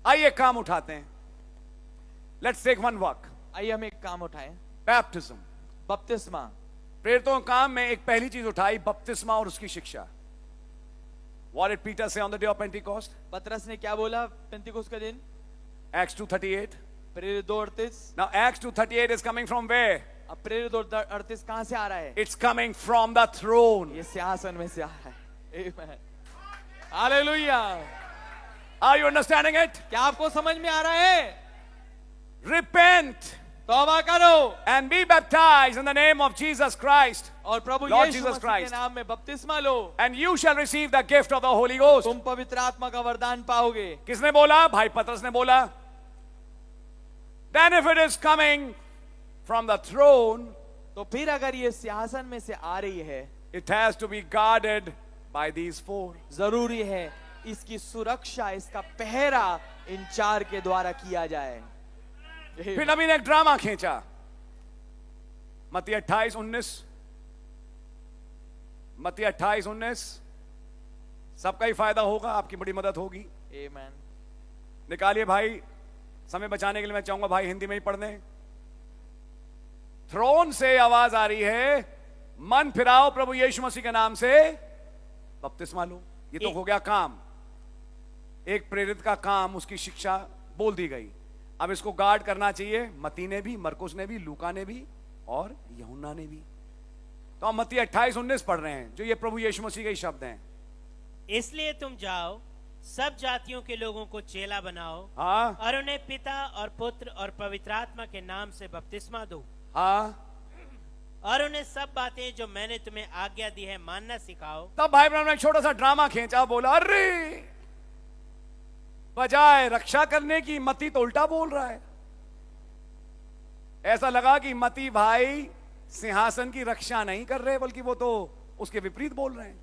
आइए काम उठाते हैं. Let's take one work. आइए हम एक काम उठाएं. Baptism. बपतिस्मा. प्रेरितों के काम में एक पहली चीज उठाई, बपतिस्मा और उसकी शिक्षा. What did Peter say on the day of Pentecost? पतरस ने क्या बोला पेंतिकुस्त के दिन? Acts 2:38. प्रेरित 2:38. Now Acts 2:38 is coming from where? अब प्रेरित 2:38 कहां से आ रहा है? It's coming from the throne. ये सिंहासन में से आ रहा है. Amen. Hallelujah. Are you understanding it? क्या आपको समझ में आ रहा है? Repent तौबा करो and be baptized in the name of Jesus Christ, और प्रभु Lord यीशु Jesus मसीह के Christ. नाम में बपतिस्मा लो. and you shall receive the gift of the Holy Ghost. तुम पवित्र आत्मा का वरदान पाओगे. किसने बोला? भाई पतरस ने बोला. Then if it is coming from the throne, तो फिर अगर ये सिंहासन में से आ रही है, it has to be guarded by these four. जरूरी है इसकी सुरक्षा, इसका पहरा इन चार के द्वारा किया जाए. फिर नबी ने एक ड्रामा खींचा. मत्ती 28:19. मत्ती 28:19. सबका ही फायदा होगा, आपकी बड़ी मदद होगी. Amen. निकालिए भाई, समय बचाने के लिए मैं चाहूंगा भाई हिंदी में ही पढ़ दें. थ्रोन से आवाज आ रही है, मन फिराओ प्रभु यीशु मसीह के नाम से बपतिस्मा लो. ये तो हो गया काम. एक प्रेरित का काम, उसकी शिक्षा बोल दी गई. अब इसको गार्ड करना चाहिए मत्ती ने भी, मरकुस ने भी, लूका ने भी और यूहन्ना ने भी. तो हम मत्ती 28:19 पढ़ रहे हैं, जो ये प्रभु यीशु मसीह के ही शब्द हैं. इसलिए तुम जाओ, सब जातियों के लोगों को चेला बनाओ, हाँ और उन्हें पिता और पुत्र और पवित्र आत्मा के नाम से बपतिस्मा दो, हाँ. और उन्हें सब बातें जो मैंने तुम्हें आज्ञा दी है मानना सिखाओ. तब भाई ब्रह्म ने एक छोटा सा ड्रामा खींचा. बोला अरे, बजाय रक्षा करने की मत्ती तो उल्टा बोल रहा है. ऐसा लगा कि मत्ती भाई सिंहासन की रक्षा नहीं कर रहे, बल्कि वो तो उसके विपरीत बोल रहे हैं.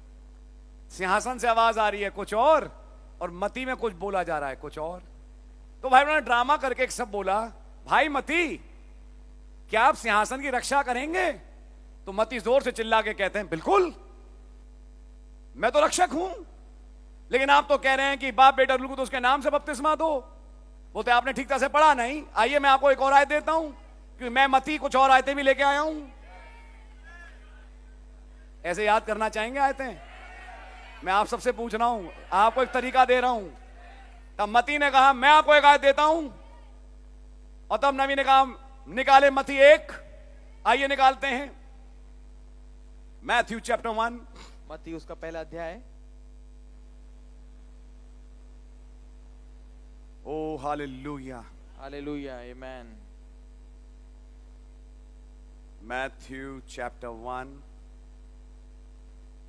सिंहासन से आवाज आ रही है कुछ और मत्ती में कुछ बोला जा रहा है कुछ और. तो भाई ने ड्रामा करके एक सब बोला, भाई मत्ती, क्या आप सिंहासन की रक्षा करेंगे? तो मत्ती जोर से चिल्ला के कहते हैं, बिल्कुल, मैं तो रक्षक हूं. लेकिन आप तो कह रहे हैं कि बाप बेटा रूह को उसके नाम से बपतिस्मा दो. बोलते आपने ठीक तरह से पढ़ा नहीं. आइए मैं आपको एक और आयत देता हूं, क्योंकि मैं मत्ती कुछ और आयतें भी लेके आया हूं. ऐसे याद करना चाहेंगे आयतें? मैं आप सबसे पूछ रहा हूं, आपको एक तरीका दे रहा हूं. तब मत्ती ने कहा मैं आपको एक आयत देता हूं, और तब नबी ने कहा निकाले मत्ती 1. आइए निकालते हैं. Matthew chapter 1. मत्ती उसका पहला अध्याय. Oh, hallelujah. Hallelujah. Amen. Matthew chapter 1.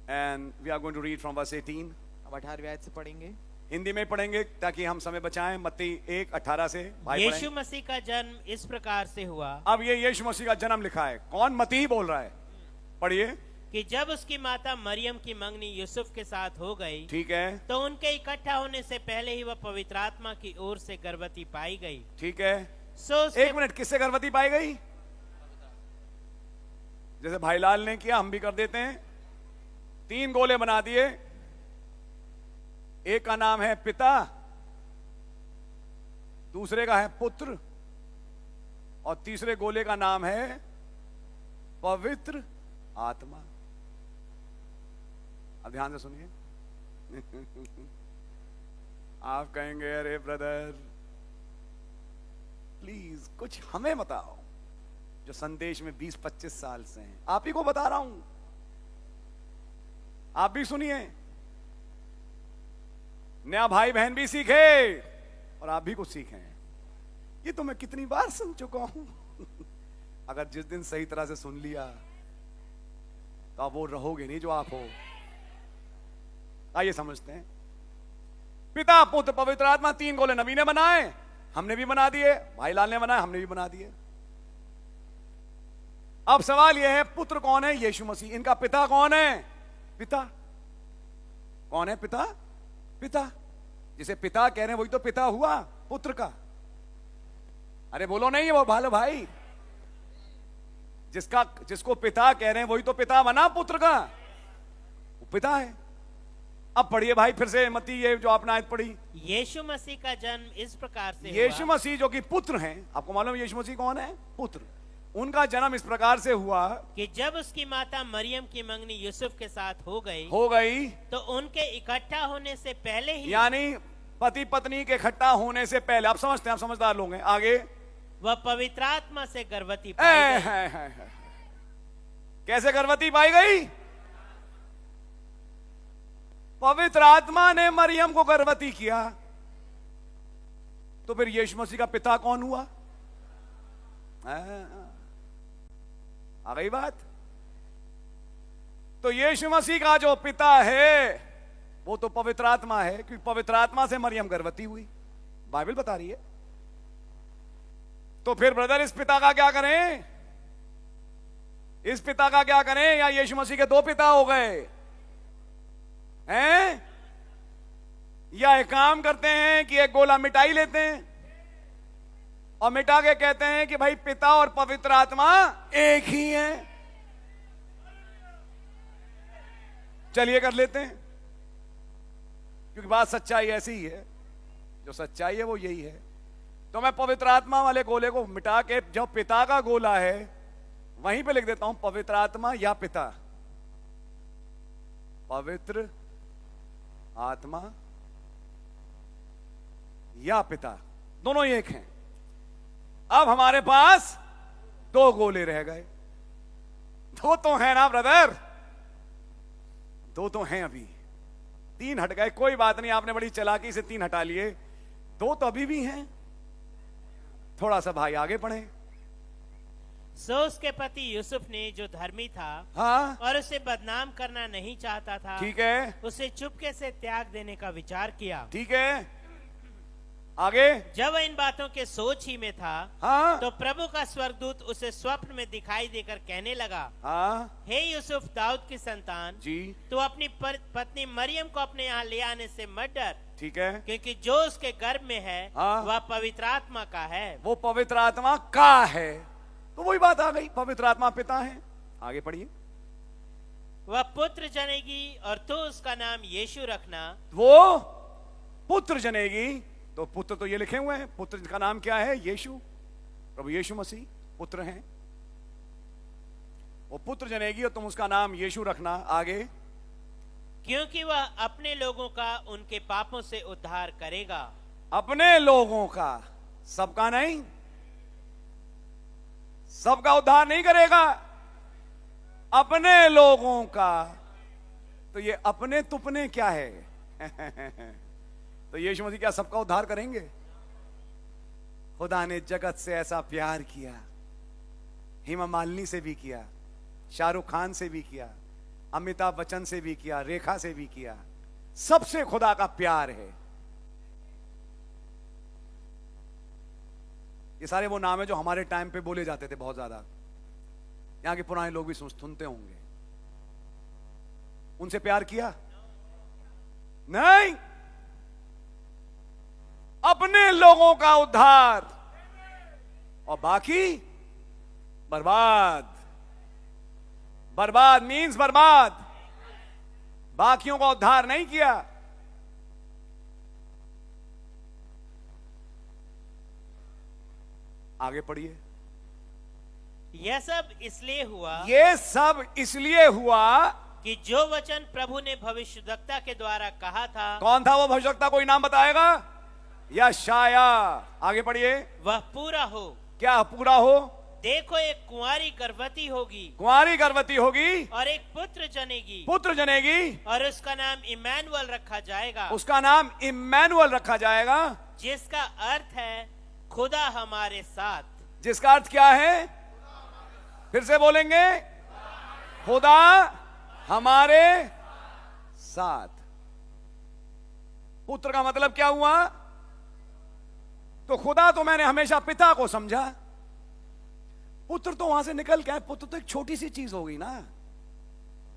And we are going to read from verse 18. हम 18वीं आयत से पढ़ेंगे. हिंदी में पढ़ेंगे ताकि हम समय बचाएं. मत्ती 1:18 से भाई यीशु पढ़ें. मसीह का जन्म इस प्रकार से हुआ. अब ये यीशु मसीह का जन्म लिखा है. कौन? मत्ती ही बोल रहा है. पढ़िए. कि जब उसकी माता मरियम की मंगनी यूसुफ के साथ हो गई, ठीक है, तो उनके इकट्ठा होने से पहले ही वह पवित्र आत्मा की ओर से गर्भवती पाई गई. ठीक है. सो एक मिनट, किससे गर्भवती पाई गई? जैसे भाई लाल ने किया, हम भी कर देते हैं. 3 गोले बना दिए. एक का नाम है पिता, दूसरे का है पुत्र, और तीसरे गोले का नाम है पवित्र आत्मा. अब ध्यान से सुनिए. आप कहेंगे अरे ब्रदर प्लीज कुछ हमें बताओ, जो संदेश में 20-25 साल से हैं. आप ही को बता रहा हूं, आप भी सुनिए. नया भाई बहन भी सीखे और आप भी कुछ सीखें. ये तो मैं कितनी बार सुन चुका हूं. अगर जिस दिन सही तरह से सुन लिया तो आप वो रहोगे नहीं जो आप हो. आइए समझते हैं. पिता पुत्र पवित्र आत्मा, 3 गोले नबी ने बनाए, हमने भी बना दिए. भाई लाल ने बनाए, हमने भी बना दिए. अब सवाल यह है, पुत्र कौन है? यीशु मसीह. इनका पिता कौन है? पिता. कौन है पिता? पिता. जिसे पिता कह रहे हैं वही तो पिता हुआ पुत्र का. अरे बोलो नहीं, वो भालो भाई. जिसको पिता कह रहे हैं वही तो पिता बना पुत्र का. वो पिता है. अब पढ़िए भाई फिर से मत्ती, ये जो आपने आयत पढ़ी। यीशु मसीह का जन्म इस प्रकार से यीशु हुआ मसीह जो कि पुत्र हैं, आपको मालूम है यीशु मसीह कौन है? पुत्र। उनका जन्म इस प्रकार से हुआ कि जब उसकी माता मरियम की मंगनी यूसुफ के साथ हो गई तो उनके इकट्ठा होने से पहले ही, यानी पति पत्नी के इकट्ठा होने से पहले, आप समझते हैं, आप समझदार लोग हैं, आगे वह पवित्र आत्मा से गर्भवती पाई गई। कैसे गर्भवती पाई गई? पवित्र आत्मा ने मरियम को गर्भवती किया। तो फिर यीशु मसीह का पिता कौन हुआ? आ गई बात। तो यीशु मसीह का जो पिता है वो तो पवित्र आत्मा है, क्योंकि पवित्र आत्मा से मरियम गर्भवती हुई, बाइबल बता रही है। तो फिर ब्रदर इस पिता का क्या करें? इस पिता का क्या करें? या यीशु मसीह के दो पिता हो गए हैं? या एक काम करते हैं कि एक गोला मिठाई लेते हैं और मिटा के कहते हैं कि भाई पिता और पवित्र आत्मा एक ही है। चलिए कर लेते हैं, क्योंकि बात सच्चाई ऐसी ही है, जो सच्चाई है वो यही है। तो मैं पवित्र आत्मा वाले गोले को मिटा के जो पिता का गोला है वहीं पे लिख देता हूं पवित्र आत्मा या पिता। पवित्र आत्मा या पिता, दोनों ही एक हैं। अब हमारे पास दो गोले रह गए। दो तो हैं ना ब्रदर, दो तो हैं, अभी तीन हट गए। कोई बात नहीं, आपने बड़ी चालाकी से तीन हटा लिए, दो तो अभी भी हैं। थोड़ा सा भाई आगे बढ़े। सो उसके पति यूसुफ ने, जो धर्मी था हाँ, और उसे बदनाम करना नहीं चाहता था, ठीक है, उसे चुपके से त्याग देने का विचार किया। ठीक है, आगे। जब वह इन बातों के सोच ही में था, हाँ, तो प्रभु का स्वर्गदूत उसे स्वप्न में दिखाई देकर कहने लगा, हाँ, हे यूसुफ, दाऊद की संतान, जी, तू अपनी पत्नी मरियम को अपने यहाँ ले आने से मत डर, ठीक है, क्योंकि जो उसके गर्भ में है हाँ, वह पवित्र आत्मा का है। वो पवित्र आत्मा का है। तो वही बात आ गई, पवित्र आत्मा पिता है। आगे पढ़िए। वह पुत्र जनेगी और तू उसका नाम यीशु रखना। वो पुत्र जनेगी, तो पुत्र तो ये लिखे हुए हैं, पुत्र का नाम क्या है? यीशु, प्रभु यीशु मसीह पुत्र हैं। वो पुत्र जनेगी और तुम उसका नाम यीशु रखना। आगे। क्योंकि वह अपने लोगों का उनके पापों से उद्धार करेगा। अपने लोगों का, सबका नहीं, सबका उद्धार नहीं करेगा, अपने लोगों का। तो ये अपने तुपने क्या है? तो यीशु मसीह क्या सबका उद्धार करेंगे? खुदा ने जगत से ऐसा प्यार किया, हेमा मालिनी से भी किया, शाहरुख खान से भी किया, अमिताभ बच्चन से भी किया, रेखा से भी किया, सबसे खुदा का प्यार है। ये सारे वो नाम है जो हमारे टाइम पे बोले जाते थे बहुत ज्यादा, यहां के पुराने लोग भी सुनते होंगे। उनसे प्यार किया नहीं, अपने लोगों का उद्धार, और बाकी बर्बाद। बर्बाद मीन्स बर्बाद, बाकियों का उद्धार नहीं किया। आगे पढ़िए। यह सब इसलिए हुआ, ये सब इसलिए हुआ कि जो वचन प्रभु ने भविष्यद्वक्ता के द्वारा कहा था। कौन था वो भविष्यद्वक्ता? कोई नाम बताएगा? यशाया। आगे पढ़िए। वह पूरा हो। क्या पूरा हो? देखो, एक कुंवारी गर्भवती होगी, कुंवारी गर्भवती होगी और एक पुत्र जनेगी, पुत्र जनेगी, और उसका नाम इम्मानुएल रखा जाएगा। उसका नाम इम्मानुएल रखा जाएगा, जिसका अर्थ है खुदा हमारे साथ। जिसका अर्थ क्या है? फिर से बोलेंगे, खुदा हमारे साथ। पुत्र का मतलब क्या हुआ? तो खुदा तो मैंने हमेशा पिता को समझा, पुत्र तो वहां से निकल के आए। पुत्र तो एक छोटी सी चीज होगी ना,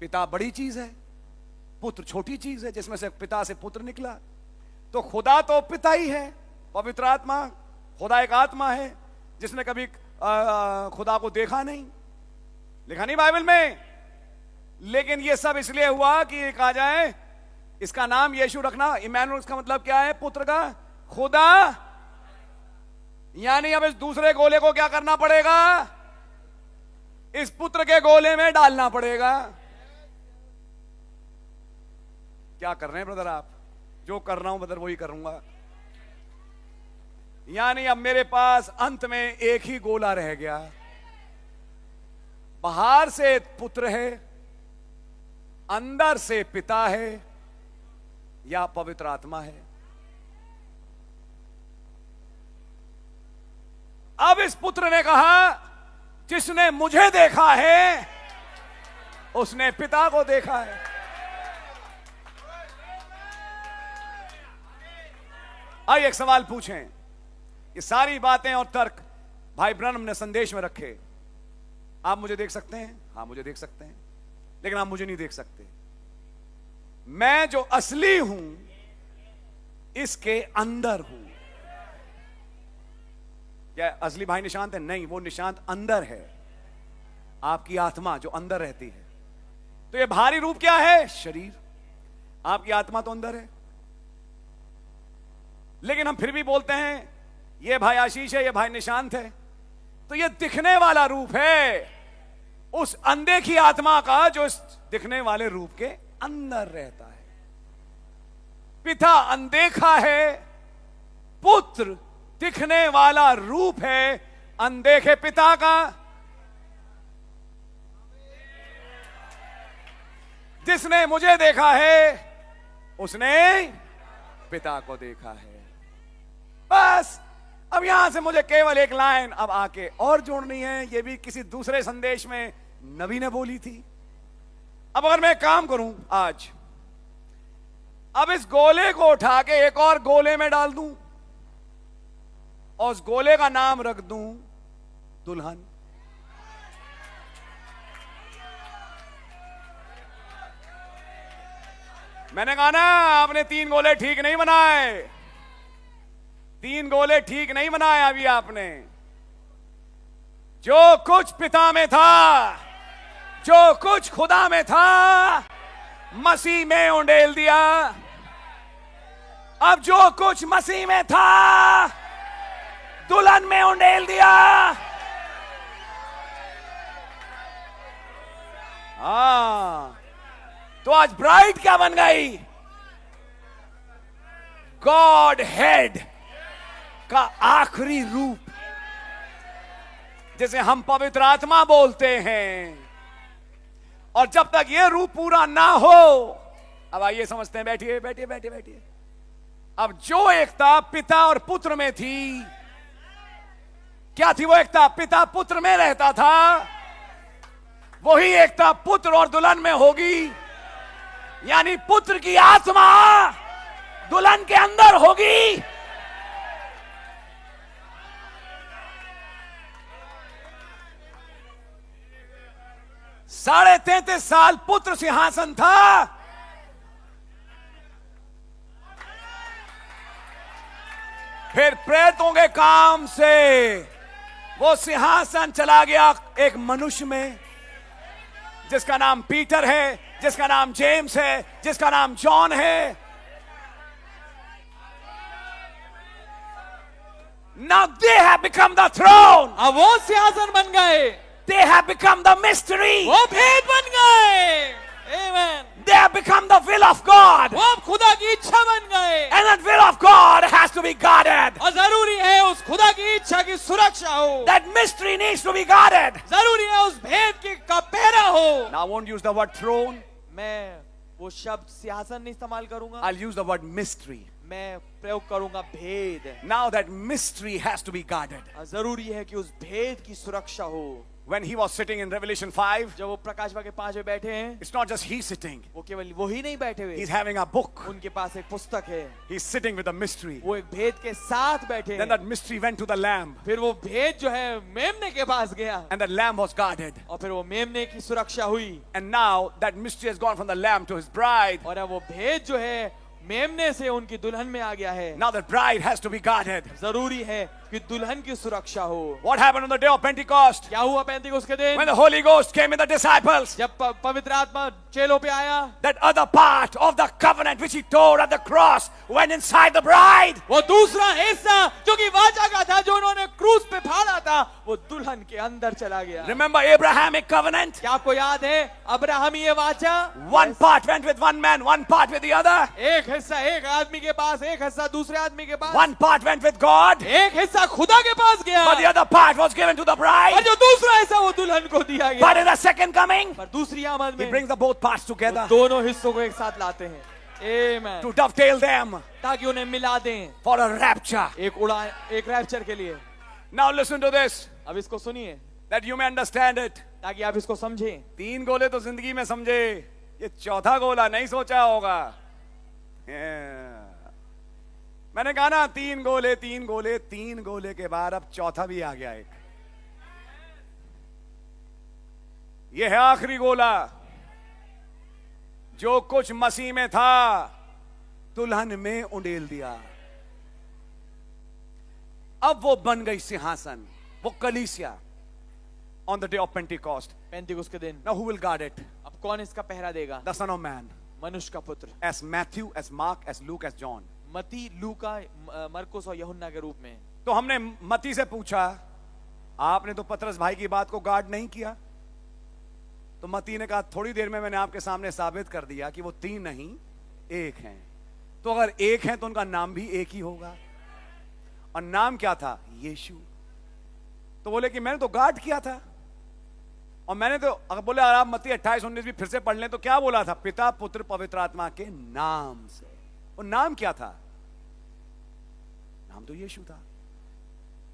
पिता बड़ी चीज है, पुत्र छोटी चीज है, जिसमें से पिता से पुत्र निकला। तो खुदा तो पिता ही है, पवित्र आत्मा, खुदा एक आत्मा है जिसने कभी खुदा को देखा नहीं, लिखा नहीं बाइबल में। लेकिन ये सब इसलिए हुआ कि कहा जाए इसका नाम यीशु रखना, इमैनुअल, इसका मतलब क्या है? पुत्र का खुदा। यानी अब इस दूसरे गोले को क्या करना पड़ेगा? इस पुत्र के गोले में डालना पड़ेगा। क्या कर रहे हैं ब्रदर आप? जो कर रहा हूं ब्रदर वही करूंगा। यानी अब मेरे पास अंत में एक ही गोला रह गया। बाहर से पुत्र है, अंदर से पिता है या पवित्र आत्मा है। अब इस पुत्र ने कहा, जिसने मुझे देखा है उसने पिता को देखा है। आइए एक सवाल पूछें। ये सारी बातें और तर्क भाई ब्रनम ने संदेश में रखे। आप मुझे देख सकते हैं? हाँ, मुझे देख सकते हैं, लेकिन आप मुझे नहीं देख सकते। मैं जो असली हूं इसके अंदर हूं। क्या असली भाई निशांत है? नहीं, वो निशांत अंदर है, आपकी आत्मा जो अंदर रहती है। तो ये भारी रूप क्या है? शरीर। आपकी आत्मा तो अंदर है, लेकिन हम फिर भी बोलते हैं ये भाई आशीष है, ये भाई निशांत है। तो ये दिखने वाला रूप है उस अनदेखी आत्मा का जो इस दिखने वाले रूप के अंदर रहता है। पिता अनदेखा है, पुत्र दिखने वाला रूप है अनदेखे पिता का। जिसने मुझे देखा है उसने पिता को देखा है। बस अब यहां से मुझे केवल एक लाइन अब आके और जोड़नी है। ये भी किसी दूसरे संदेश में नबी ने बोली थी। अब अगर मैं काम करूं आज, अब इस गोले को उठा के एक और गोले में डाल दूं और उस गोले का नाम रख दूं दुल्हन। मैंने कहा ना, आपने 3 गोले ठीक नहीं बनाए। 3 गोले ठीक नहीं बनाए अभी आपने। जो कुछ पिता में था, जो कुछ खुदा में था, मसीह में उंडेल दिया। अब जो कुछ मसीह में था दुल्हन में उंडेल दिया। हाँ, तो आज ब्राइड क्या बन गई? गॉड हेड का आखिरी रूप, जिसे हम पवित्र आत्मा बोलते हैं। और जब तक यह रूप पूरा ना हो, अब आइए समझते हैं। बैठिए बैठिए बैठिए बैठिए। अब जो एकता पिता और पुत्र में थी, क्या थी वो एकता? पिता पुत्र में रहता था, वही एकता पुत्र और दुल्हन में होगी। यानी पुत्र की आत्मा दुल्हन के अंदर होगी। साढ़े 33 साल पुत्र सिंहासन था, फिर प्रेतों के काम से वो सिंहासन चला गया एक मनुष्य में, जिसका नाम पीटर है, जिसका नाम जेम्स है, जिसका नाम जॉन है। Now they have become the throne. अब वो सिंहासन बन गए। They have become the mystery. वो भेद बन गए। Amen. They have become the will of God. वो अब खुदा की इच्छा बन गए। And that will of God has to be guarded. और जरूरी है उस खुदा की इच्छा की सुरक्षा हो। That mystery needs to be guarded. जरूरी है उस भेद की का पहरा हो। Now I won't use the word throne. मैं वो शब्द सिंहासन नहीं इस्तेमाल करूंगा। I'll use the word mystery. मैं प्रयोग करूंगा भेद। Now that mystery has to be guarded. जरूरी है कि उस भेद की सुरक्षा हो। When he was sitting in Revelation 5, जब वो प्रकाश वाक्य 5 में बैठे हैं, it's not just he sitting. वो केवल वो ही नहीं बैठे हुए। He's having a book. उनके पास एक पुस्तक है। He's sitting with a mystery. वो एक भेद के साथ बैठे Then हैं। that mystery went to the lamb. फिर वो भेद जो है मेमने के पास गया And the lamb was guarded. और फिर वो मेमने की सुरक्षा हुई। And now that mystery has gone from the lamb to his bride. और अब वो भेद जो है मेमने से उनकी दुल्हन में आ गया है। Now the bride has to be guarded. जरूरी है कि दुल्हन की सुरक्षा हो। What happened on the day of Pentecost? क्या हुआ पेंतिकुस्त के दिन? When the Holy Ghost came in the disciples, जब पवित्र आत्मा चेलों पे आया, that other part of the covenant which he tore at the cross went inside the bride. वो दूसरा हिस्सा जो कि वाचा का था, जो उन्होंने क्रूस पे फाड़ा था, वो दुल्हन के अंदर चला गया। Remember Abrahamic covenant? क्या आपको याद है अब्राहमी ये वाचा? One part went with one man, one part with the other. एक हिस्सा एक आदमी के पास, एक हिस्सा दूसरे आदमी के पास। One part went with God, एक हिस्सा खुदा के पास गया, but the other part was given to the और bride. जो दूसरा हिस्सा वो दुल्हन को दिया गया। But in the second coming, पर दूसरी आमद he में brings the both parts together दोनों हिस्सों को एक साथ लाते हैं। Amen। to dovetail them ताकि उन्हें मिला दें for a rapture. एक रैप्चर के लिए। Now listen to this, अब इसको सुनिए that you may understand it. ताकि आप इसको समझें। 3 गोले तो जिंदगी में समझे, ये चौथा गोला नहीं सोचा होगा। मैंने कहा ना 3 गोले 3 गोले 3 गोले के बाद अब चौथा भी आ गया एक। ये है आखिरी गोला। जो कुछ मसीह में था दुल्हन में उंडेल दिया। अब वो बन गई सिंहासन, वो कलीसिया। On the day of Pentecost, पेंतिकुस्त के दिन। now who will guard it? अब कौन इसका पहरा देगा? The Son of Man, मनुष्य का पुत्र। as Matthew, as Mark, as Luke, as John. मती, लूका, मरकुस और यूहन्ना के रूप में। तो हमने मती से पूछा, आपने तो पतरस भाई की बात को गार्ड नहीं किया। तो मती ने कहा, थोड़ी देर में मैंने आपके सामने साबित कर दिया कि वो 3 नहीं 1 हैं। तो अगर 1 हैं तो उनका नाम भी एक ही होगा। और नाम क्या था? यीशु। तो बोले कि मैंने तो गार्ड किया था। और मैंने तो अगर बोले आप मत्ती 28-19 भी फिर से पढ़ लें तो क्या बोला था? पिता पुत्र पवित्र आत्मा के नाम से। वो नाम क्या था? नाम तो यीशु था।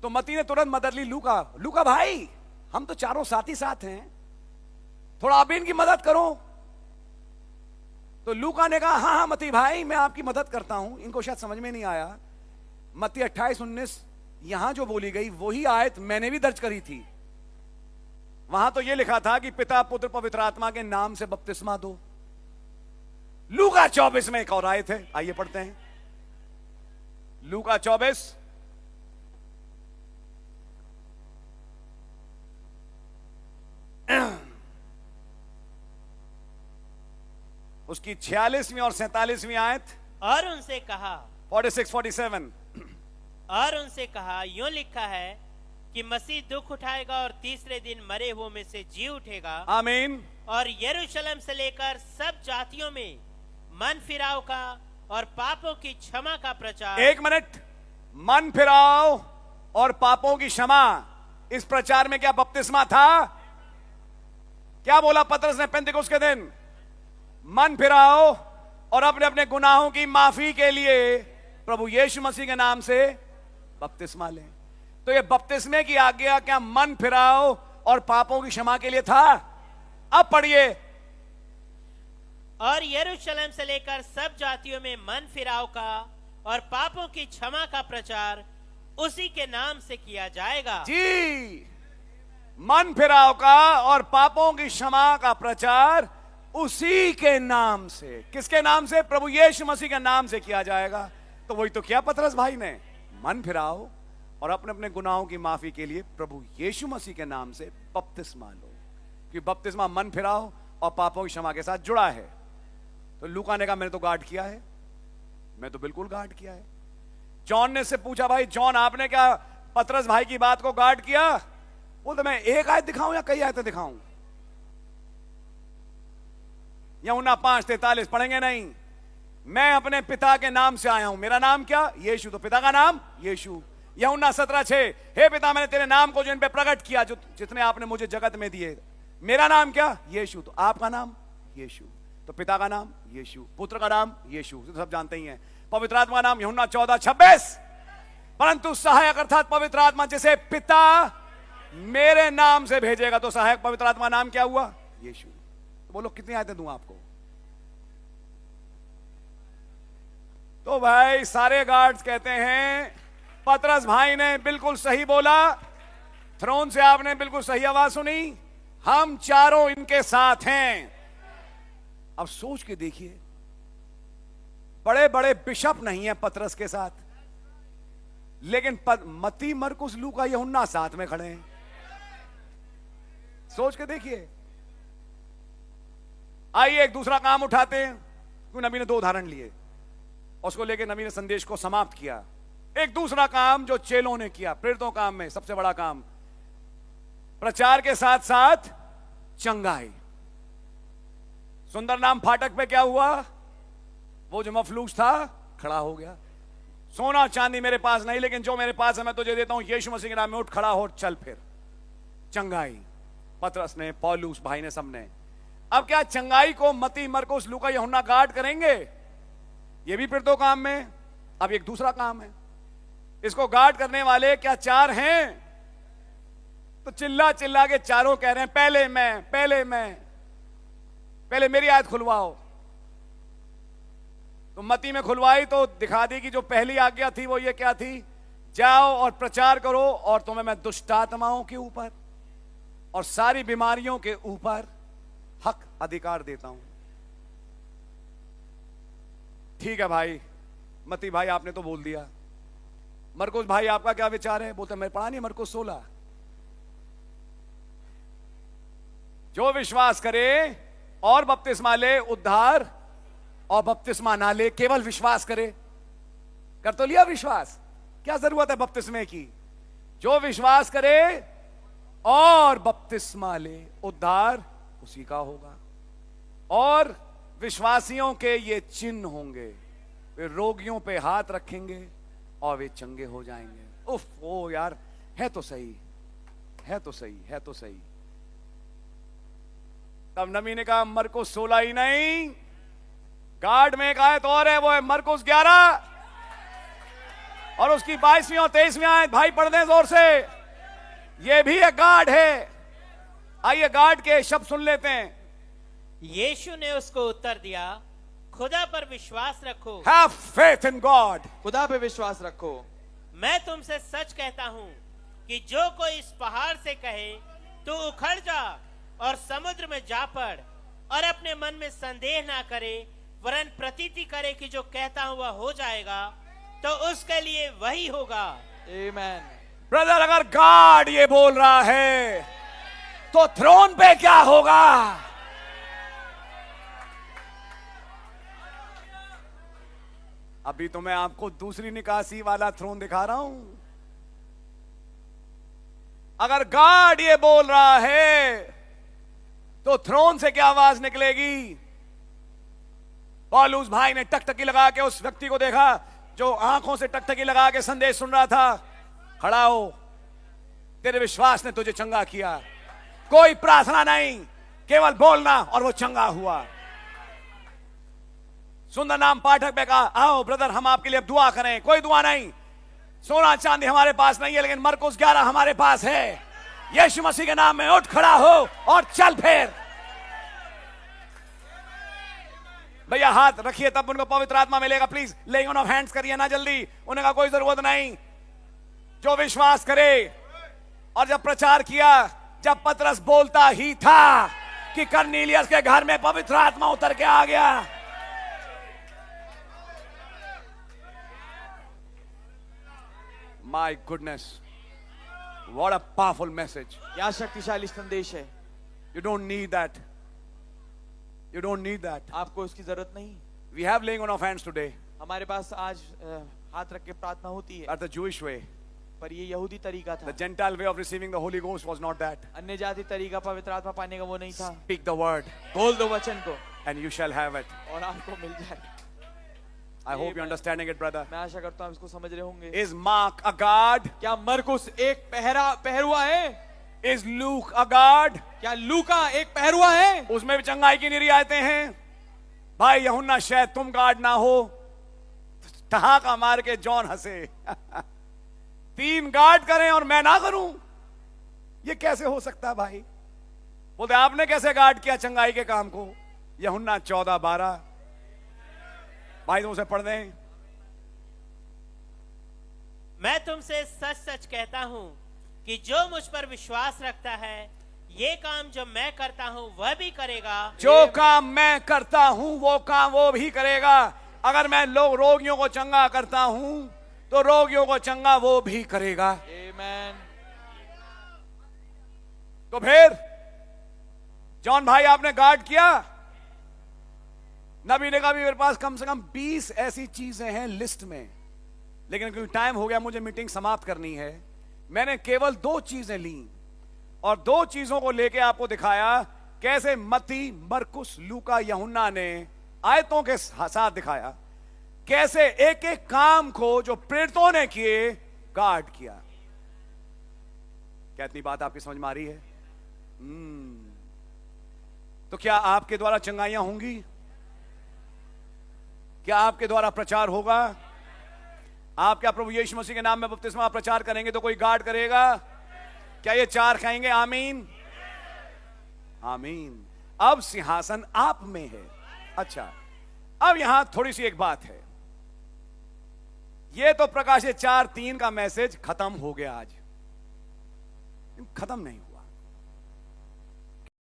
तो मती ने तुरंत मदद ली लूका भाई, हम तो चारों साथ ही साथ हैं, थोड़ा आप इनकी मदद करो। तो लूका ने कहा हाँ मती भाई मैं आपकी मदद करता हूं। इनको शायद समझ में नहीं आया, मत्ती 28-19 यहां जो बोली गई वही आयत मैंने भी दर्ज करी थी। वहां तो यह लिखा था कि पिता पुत्र पवित्र आत्मा के नाम से बपतिस्मा दो। लूका 24 में एक और आयत है, आइए पढ़ते हैं। लूका 24 उसकी 46वीं और 47वीं आयत। और उनसे कहा 46-47 और उनसे कहा यूं लिखा है कि मसीह दुख उठाएगा और तीसरे दिन मरे हुओं में से जी उठेगा। आमीन। और यरूशलेम से लेकर सब जातियों में मन फिराव का और पापों की क्षमा का प्रचार। 1 मिनट, मन फिराव और पापों की क्षमा, इस प्रचार में क्या बपतिस्मा था? क्या बोला पतरस ने पेंतिकुस्त के दिन? मन फिराओ और अपने अपने गुनाहों की माफी के लिए प्रभु यीशु मसीह के नाम से बपतिस्मा लें। तो ये बपतिस्मे की आज्ञा क्या मन फिराओ और पापों की क्षमा के लिए था? अब पढ़िए। और यरूशलेम से लेकर सब जातियों में मन फिराव का और पापों की क्षमा का प्रचार उसी के नाम से किया जाएगा। जी, मन फिराव का और पापों की क्षमा का प्रचार उसी के नाम से। किसके नाम से? प्रभु यीशु मसीह के नाम से किया जाएगा। तो वही तो किया पतरस भाई ने, मन फिराओ और अपने अपने गुनाहों की माफी के लिए प्रभु यीशु मसीह के नाम से बपतिस्मा लो। कि बपतिस्मा मन फिराओ और पापों की क्षमा के साथ जुड़ा है। तो लूका ने कहा मैंने तो गार्ड किया है। मैं तो बिल्कुल गार्ड किया है। जॉन ने से पूछा भाई जॉन आपने क्या पतरस भाई की बात को गार्ड किया? बोलते मैं एक आयत दिखाऊं या कई आयतें दिखाऊं? यूहन्ना 5:43 पढ़ेंगे नहीं? मैं अपने पिता के नाम से आया हूं। मेरा नाम क्या? यीशु। तो पिता का नाम यीशु। यूहन्ना 17:6 हे पिता मैंने तेरे नाम को जिन पे प्रकट किया, जो जितने आपने मुझे जगत में दिए। मेरा नाम क्या? यीशु। तो आपका नाम यीशु। तो पिता का नाम यीशु, पुत्र का नाम यीशु, तो सब जानते ही हैं। पवित्र आत्मा का नाम यूहन्ना 14:26 परंतु सहायक अर्थात पवित्र आत्मा जिसे पिता मेरे नाम से भेजेगा। तो सहायक पवित्र आत्मा नाम क्या हुआ? यीशु। तो बोलो कितनी आयतें दूं आपको? तो भाई सारे गार्ड्स कहते हैं पतरस भाई ने बिल्कुल सही बोला। थ्रोन से आपने बिल्कुल सही आवाज सुनी। हम चारों इनके साथ हैं। अब सोच के देखिए, बड़े बड़े बिशप नहीं है पतरस के साथ, लेकिन मत्ती, मरकुस, लूका, यूहन्ना साथ में खड़े हैं। सोच के देखिए। आइए एक दूसरा काम उठाते हैं, क्योंकि नबी ने 2 उदाहरण लिए, उसको लेकर नबी ने संदेश को समाप्त किया। एक दूसरा काम जो चेलों ने किया, प्रेरितों काम में सबसे बड़ा काम, प्रचार के साथ साथ चंगाई। सुंदर नाम फाटक पे क्या हुआ? वो जो मफलूज था खड़ा हो गया। सोना चांदी मेरे पास नहीं, लेकिन जो मेरे पास है मैं तुझे देता हूं, यीशु मसीह के नाम में उठ खड़ा हो, चल फिर। चंगाई पतरस ने, पौलुस भाई ने, सबने। अब क्या चंगाई को मत्ती, मरकुस, लूका, यूहन्ना गार्ड करेंगे? ये भी फिर 2 काम में। अब एक दूसरा काम है, इसको गार्ड करने वाले क्या 4 हैं? तो चिल्ला चिल्ला के चारों कह रहे हैं पहले मैं, पहले मैं, पहले मेरी आयत खुलवाओ। तो मत्ती में खुलवाई तो दिखा दी कि जो पहली आज्ञा थी वो ये क्या थी? जाओ और प्रचार करो, और तुम्हें मैं दुष्ट आत्माओं के ऊपर और सारी बीमारियों के ऊपर हक अधिकार देता हूं। ठीक है भाई, मत्ती भाई आपने तो बोल दिया। मरकुस भाई आपका क्या विचार है? बोलते मैं पढ़ा नहीं मरकुस 16। जो विश्वास करे और बपतिस्मा ले उद्धार, और बपतिस्मा ना ले केवल विश्वास करे। कर तो लिया विश्वास, क्या जरूरत है बपतिस्मे की? जो विश्वास करे और बपतिस्मा ले उद्धार उसी का होगा। और विश्वासियों के ये चिन्ह होंगे, वे रोगियों पे हाथ रखेंगे और वे चंगे हो जाएंगे। उफ, ओ यार, है तो सही, है तो सही, है तो सही। तब नबी ने कहा मरकुस 16 ही नहीं, गार्ड में एक आयत और है, वो है मरकुस 11 और उसकी 22वीं और 23वीं आयत। भाई पढ़ दें जोर से, ये भी एक गार्ड है। आइए गार्ड के शब्द सुन लेते हैं। यीशु ने उसको उत्तर दिया, खुदा पर विश्वास रखो। Have faith in God. खुदा पे विश्वास रखो। मैं तुमसे सच कहता हूं कि जो कोई इस पहाड़ से कहे तू उखड़ जा और समुद्र में जा पड़, और अपने मन में संदेह ना करे, वरन प्रतीति करे कि जो कहता हुआ हो जाएगा, तो उसके लिए वही होगा। आमीन। ब्रदर, अगर गॉड ये बोल रहा है तो थ्रोन पे क्या होगा? अभी तो मैं आपको दूसरी निकासी वाला थ्रोन दिखा रहा हूं। अगर गॉड ये बोल रहा है तो थ्रोन से क्या आवाज निकलेगी? पौलुस भाई ने टकटकी लगा के उस व्यक्ति को देखा जो आंखों से टकटकी लगा के संदेश सुन रहा था। खड़ा हो, तेरे विश्वास ने तुझे चंगा किया। कोई प्रार्थना नहीं, केवल बोलना और वो चंगा हुआ। सुंदर नाम पाठक पे कहा, आओ ब्रदर हम आपके लिए दुआ करें। कोई दुआ नहीं, सोना चांदी हमारे पास नहीं है, लेकिन मरकुस 11 हमारे पास है। यीशु मसीह के नाम में उठ खड़ा हो और चल फिर। भैया हाथ रखिए, तब उनको पवित्र आत्मा मिलेगा। Please laying on off hands करिए ना जल्दी, उन्हें का कोई जरूरत नहीं। जो विश्वास करे। और जब प्रचार किया, जब पतरस बोलता ही था कि कर्नेलियस के घर में पवित्र आत्मा उतर के आ गया। My goodness, what a powerful message. क्या शक्तिशाली संदेश है। You don't need that. You don't need that. आपको उसकी जरूरत नहीं। We have laying on of hands today. हमारे पास आज हाथ रख के प्रार्थना होती है, That's the Jewish way. पर ये यहूदी तरीका था। The Gentile way of receiving the Holy Ghost was not that. अन्य जाति तरीका पवित्र आत्मा पाने का वो नहीं था। Speak the word बोल दो वचन को and you shall have it. और आपको मिल जाए। I hope you're understanding it, brother. मैं आशा करता हूँ इसको समझ रहे होंगे। Is Mark a guard? क्या मरकुस एक पहरुआ है? Is Luke a guard? क्या लूका एक पहरुआ है? उसमें भी चंगाई की नहीं रियायतें हैं। भाई यूहन्ना शायद तुम गार्ड ना हो। ठहाका मार के जॉन हंसे। 3 गार्ड करें और मैं ना करूं, ये कैसे हो सकता है भाई? बोलते आपने कैसे गार्ड किया चंगाई के काम को? यूहन्ना 14:12। भाई तुम उसे पढ़ दें। मैं तुमसे सच सच कहता हूं कि जो मुझ पर विश्वास रखता है, ये काम जो मैं करता हूं वह भी करेगा। जो काम मैं करता हूं वो काम वो भी करेगा। अगर मैं लोग रोगियों को चंगा करता हूं तो रोगियों को चंगा वो भी करेगा। Amen. तो फिर जॉन भाई आपने गार्ड किया। नबी ने कहा मेरे पास कम से कम 20 ऐसी चीजें हैं लिस्ट में, लेकिन क्योंकि टाइम हो गया, मुझे मीटिंग समाप्त करनी है, मैंने केवल 2 चीजें ली और 2 चीजों को लेके आपको दिखाया कैसे मत्ती, मरकुस, लूका, यूहन्ना ने आयतों के साथ दिखाया कैसे एक एक काम को जो प्रेरितों ने किए गार्ड किया। क्या इतनी बात आपकी समझ में आ रही है? तो क्या आपके द्वारा चंगाइयां होंगी? क्या आपके द्वारा प्रचार होगा? आप क्या प्रभु यीशु मसीह के नाम में बपतिस्मा प्रचार करेंगे तो कोई गार्ड करेगा? क्या ये 4 कहेंगे आमीन? आमीन। अब सिंहासन आप में है। अच्छा, अब यहां थोड़ी सी एक बात है। ये तो प्रकाशित 4:3 का मैसेज खत्म हो गया, आज खत्म नहीं हुआ।